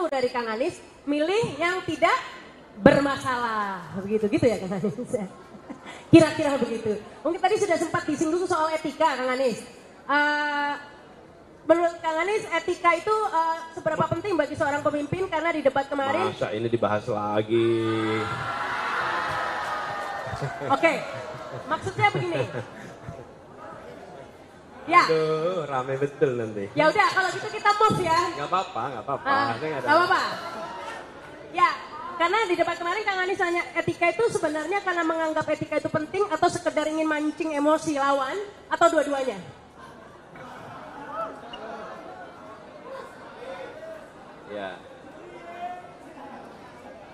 satu dari Kang Anies, milih yang tidak bermasalah. Begitu gitu ya Kang Anies. Kira-kira begitu. Mungkin tadi sudah sempat disinggung soal etika Kang Anies. Menurut Kang Anies, etika itu seberapa penting bagi seorang pemimpin karena di debat kemarin. Masa ini dibahas lagi. Oke, maksudnya begini. Ya. Aduh, rame betul nanti. Ya udah, kalau gitu kita move ya. Gak apa-apa. Gak apa-apa. Ya, karena di debat kemarin Kang Anies tanya etika itu sebenarnya karena menganggap etika itu penting atau sekedar ingin mancing emosi lawan atau dua-duanya?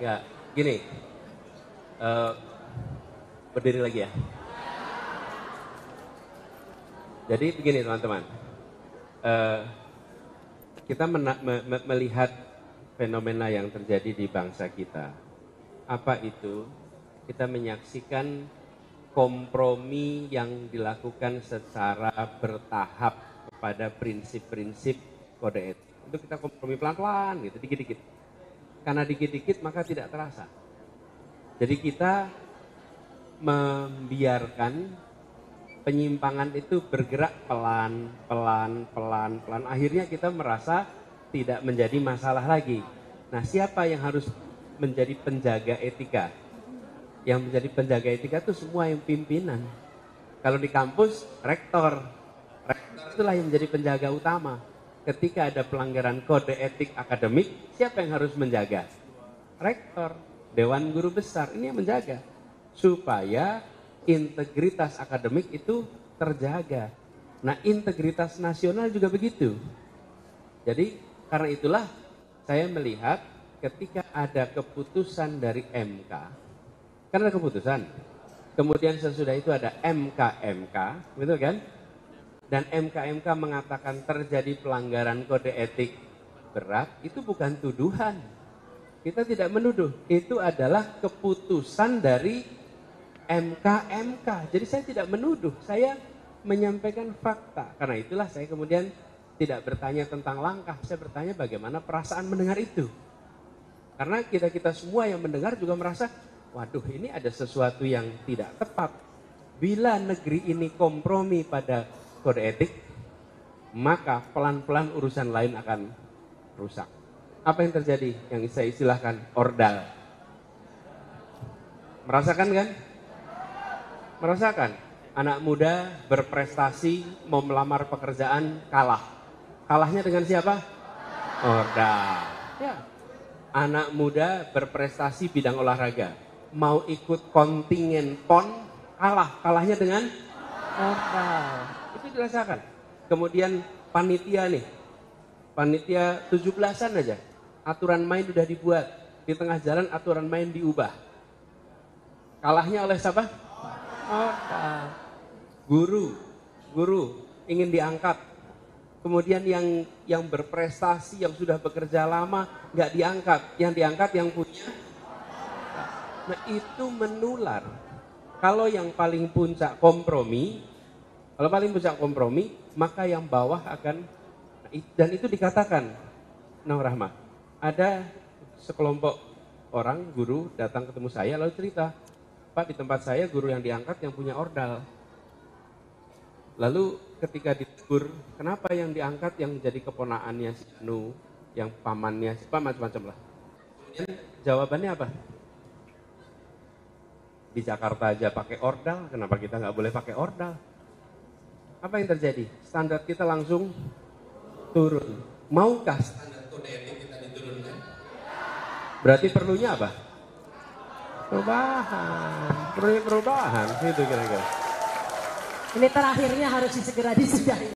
Ya, gini. Berdiri lagi ya. Jadi begini teman-teman, kita melihat fenomena yang terjadi di bangsa kita. Apa itu? Kita menyaksikan kompromi yang dilakukan secara bertahap kepada prinsip-prinsip kode etik. Itu kita kompromi pelan-pelan gitu, dikit-dikit. Karena dikit-dikit maka tidak terasa. Jadi kita membiarkan penyimpangan itu bergerak pelan. Akhirnya kita merasa tidak menjadi masalah lagi. Nah, siapa yang harus menjadi penjaga etika? Yang menjadi penjaga etika itu semua yang pimpinan. Kalau di kampus, rektor. Rektor itulah yang menjadi penjaga utama. Ketika ada pelanggaran kode etik akademik, siapa yang harus menjaga? Rektor, Dewan Guru Besar, ini yang menjaga. Supaya integritas akademik itu terjaga. Nah, integritas nasional juga begitu. Jadi, karena itulah saya melihat ketika ada keputusan dari MK, kan ada keputusan. Kemudian sesudah itu ada MK, betul kan? Dan MK mengatakan terjadi pelanggaran kode etik berat, itu bukan tuduhan. Kita tidak menuduh, itu adalah keputusan dari MK. Jadi saya tidak menuduh, saya menyampaikan fakta. Karena itulah saya kemudian tidak bertanya tentang langkah, saya bertanya bagaimana perasaan mendengar itu. Karena kita semua yang mendengar juga merasa, waduh ini ada sesuatu yang tidak tepat. Bila negeri ini kompromi pada kode etik, maka pelan-pelan urusan lain akan rusak. Apa yang terjadi? Yang saya istilahkan ordal. Merasakan kan? Merasakan anak muda berprestasi mau melamar pekerjaan kalah. Kalahnya dengan siapa? Ordal. Ya. Anak muda berprestasi bidang olahraga mau ikut kontingen PON kalah. Kalahnya dengan ordal. Itu dirasakan. Kemudian panitia nih. Panitia 17-an aja. Aturan main udah dibuat. Di tengah jalan aturan main diubah. Kalahnya oleh siapa? Guru ingin diangkat, kemudian yang berprestasi, yang sudah bekerja lama nggak diangkat, yang diangkat yang punya. Nah itu menular. Kalau yang paling puncak kompromi, maka yang bawah akan, dan itu dikatakan, Nang Rahma, ada sekelompok orang guru datang ketemu saya lalu cerita, Pak, di tempat saya guru yang diangkat yang punya ordal. Lalu ketika ditegur, kenapa yang diangkat yang jadi keponaannya si Anu, yang pamannya, macam-macam lah. Kemudian jawabannya apa? Di Jakarta aja pakai ordal, kenapa kita nggak boleh pakai ordal? Apa yang terjadi? Standar kita langsung turun. Maukah standar kode etik kita diturunkan? Berarti perlunya apa? Perubahan, itu kira-kira. Ini terakhirnya harus segera disudahi.